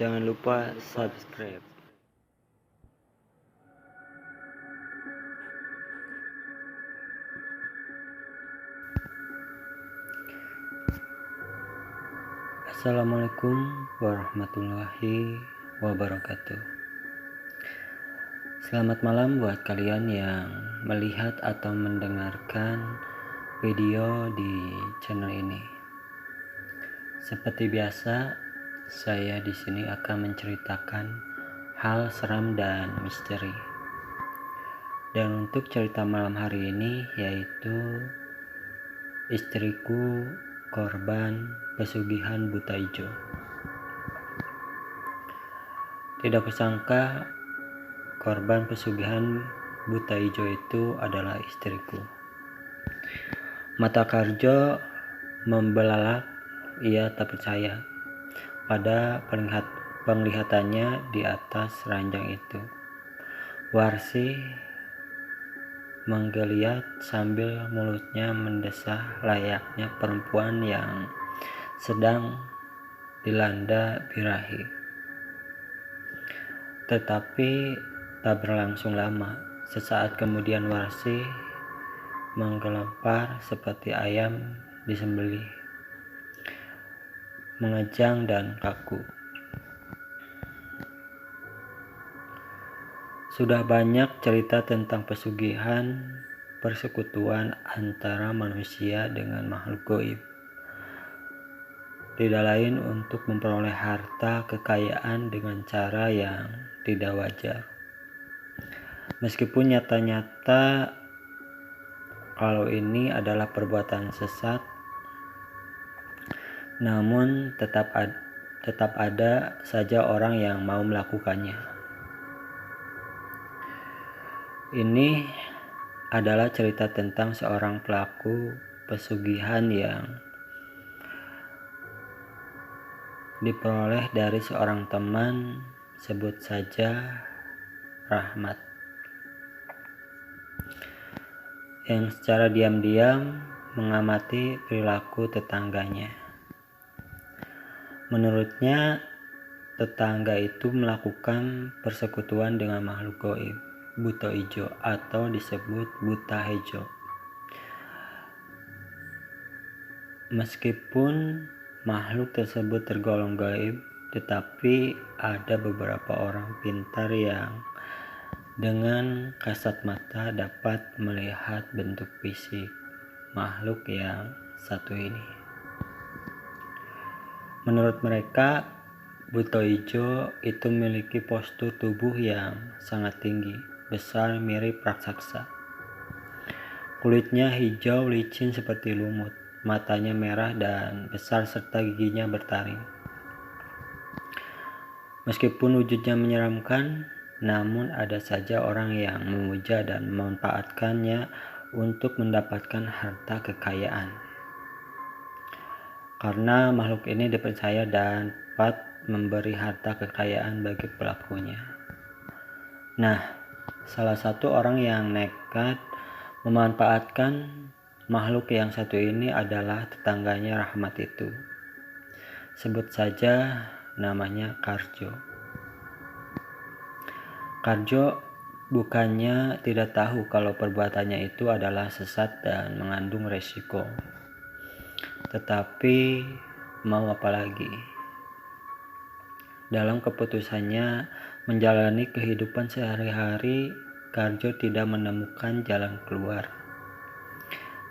Jangan lupa subscribe. Assalamualaikum warahmatullahi wabarakatuh. Selamat malam buat kalian yang melihat atau mendengarkan video di channel ini. Seperti biasa, saya di sini akan menceritakan hal seram dan misteri. Dan untuk cerita malam hari ini yaitu istriku korban pesugihan buta hijau. Tidak kusangka korban pesugihan buta hijau itu adalah istriku. Mata Karjo membelalak, ia tak percaya pada penglihatannya di atas ranjang itu. Warsi menggeliat sambil mulutnya mendesah layaknya perempuan yang sedang dilanda birahi. Tetapi tak berlangsung lama. Sesaat kemudian Warsi menggelempar seperti ayam disembelih, mengejang dan kaku. Sudah banyak cerita tentang pesugihan persekutuan antara manusia dengan makhluk gaib. Tidak lain untuk memperoleh harta kekayaan dengan cara yang tidak wajar. Meskipun nyata-nyata kalau ini adalah perbuatan sesat, namun tetap ada saja orang yang mau melakukannya. Ini adalah cerita tentang seorang pelaku pesugihan yang diperoleh dari seorang teman, sebut saja Rahmat, yang secara diam-diam mengamati perilaku tetangganya. Menurutnya, tetangga itu melakukan persekutuan dengan makhluk gaib buta hijau atau disebut buta hijau. Meskipun makhluk tersebut tergolong gaib, tetapi ada beberapa orang pintar yang dengan kasat mata dapat melihat bentuk fisik makhluk yang satu ini. Menurut mereka, buta hijau itu memiliki postur tubuh yang sangat tinggi, besar mirip raksasa. Kulitnya hijau licin seperti lumut, matanya merah dan besar serta giginya bertaring. Meskipun wujudnya menyeramkan, namun ada saja orang yang memuja dan memanfaatkannya untuk mendapatkan harta kekayaan. Karena makhluk ini dipercaya dapat memberi harta kekayaan bagi pelakunya. Nah, salah satu orang yang nekat memanfaatkan makhluk yang satu ini adalah tetangganya Rahmat itu. Sebut saja namanya Karjo. Karjo bukannya tidak tahu kalau perbuatannya itu adalah sesat dan mengandung resiko. Tetapi mau apa lagi? Dalam keputusannya menjalani kehidupan sehari-hari, Karjo tidak menemukan jalan keluar.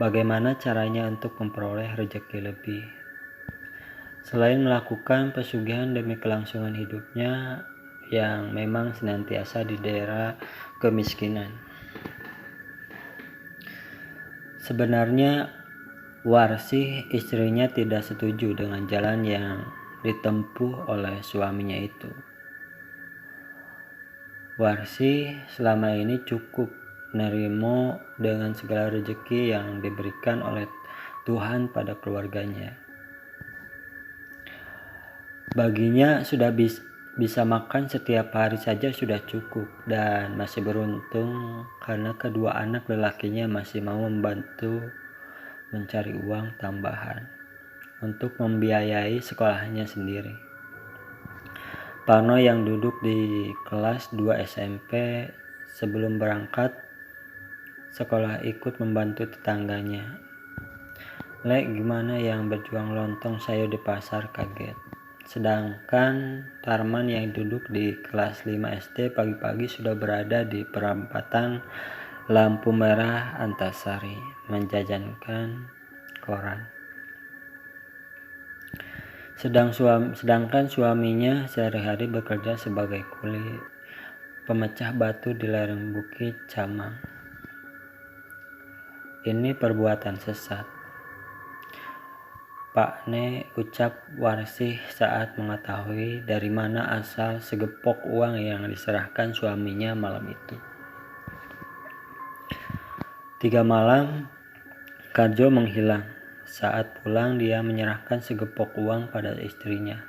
Bagaimana caranya untuk memperoleh rezeki lebih? Selain melakukan pesugihan demi kelangsungan hidupnya yang memang senantiasa di daerah kemiskinan. Sebenarnya Warsi istrinya tidak setuju dengan jalan yang ditempuh oleh suaminya itu. Warsi selama ini cukup menerima dengan segala rezeki yang diberikan oleh Tuhan pada keluarganya. Baginya sudah bisa makan setiap hari saja sudah cukup, dan masih beruntung karena kedua anak lelakinya masih mau membantu mencari uang tambahan untuk membiayai sekolahnya sendiri. Parno yang duduk di kelas 2 SMP sebelum berangkat sekolah ikut membantu tetangganya. "Lek, gimana yang berjuang lontong sayur di pasar?" kaget. Sedangkan Tarman yang duduk di kelas 5 SD pagi-pagi sudah berada di perempatan lampu merah Antasari menjajankan koran. Sedangkan suaminya sehari-hari bekerja sebagai kuli pemecah batu di lereng Bukit Camang. "Ini perbuatan sesat, Pak Ne," ucap Warsih saat mengetahui dari mana asal segepok uang yang diserahkan suaminya malam itu. 3 malam Karjo menghilang. Saat pulang dia menyerahkan segepok uang pada istrinya.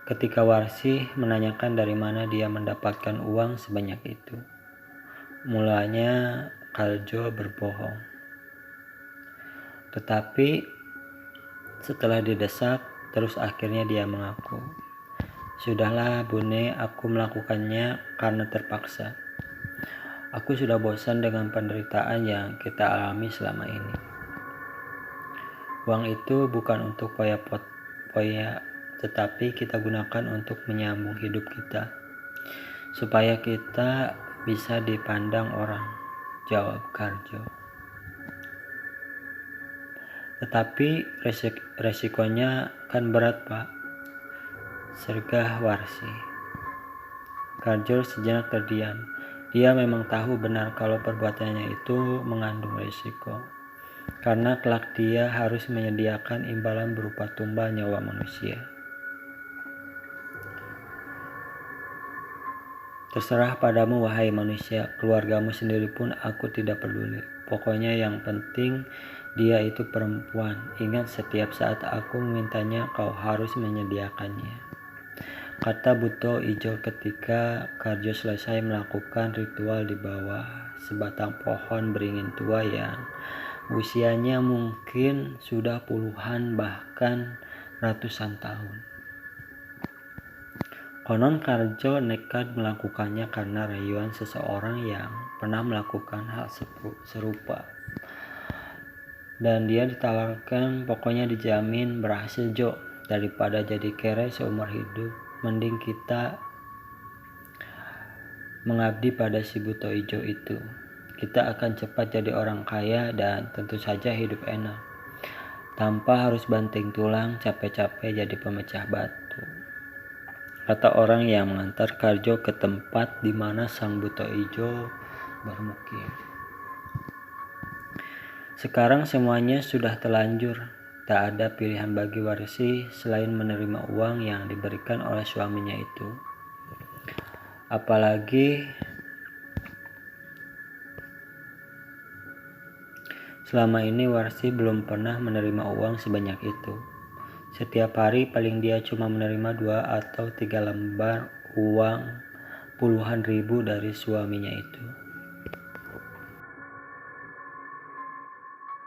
Ketika Warsih menanyakan dari mana dia mendapatkan uang sebanyak itu, mulanya Karjo berbohong. Tetapi setelah didesak, terus akhirnya dia mengaku, "Sudahlah Bune, aku melakukannya karena terpaksa. Aku sudah bosan dengan penderitaan yang kita alami selama ini. Uang itu bukan untuk poya-poya, tetapi kita gunakan untuk menyambung hidup kita, supaya kita bisa dipandang orang," jawab Karjo. "Tetapi resikonya kan berat, Pak," sergah Warsih. Karjo sejenak terdiam. Dia memang tahu benar kalau perbuatannya itu mengandung risiko, karena kelak dia harus menyediakan imbalan berupa tumbal nyawa manusia. "Terserah padamu, wahai manusia, keluargamu sendiri pun aku tidak peduli. Pokoknya yang penting dia itu perempuan. Ingat, setiap saat aku memintanya kau harus menyediakannya," kata Buto Ijo ketika Karjo selesai melakukan ritual di bawah sebatang pohon beringin tua yang usianya mungkin sudah puluhan bahkan ratusan tahun. Konon Karjo nekat melakukannya karena rayuan seseorang yang pernah melakukan hal serupa. Dan dia ditawarkan, "Pokoknya dijamin berhasil, Jo. Daripada jadi kere seumur hidup, mending kita mengabdi pada si Buto Ijo itu. Kita akan cepat jadi orang kaya dan tentu saja hidup enak, tanpa harus banting tulang capek-capek jadi pemecah batu," kata orang yang mengantar Karjo ke tempat di mana sang Buto Ijo bermukim. Sekarang semuanya sudah terlanjur. Tak ada pilihan bagi Warsih selain menerima uang yang diberikan oleh suaminya itu. Apalagi selama ini Warsih belum pernah menerima uang sebanyak itu. Setiap hari paling dia cuma menerima 2 atau 3 lembar uang puluhan ribu dari suaminya itu.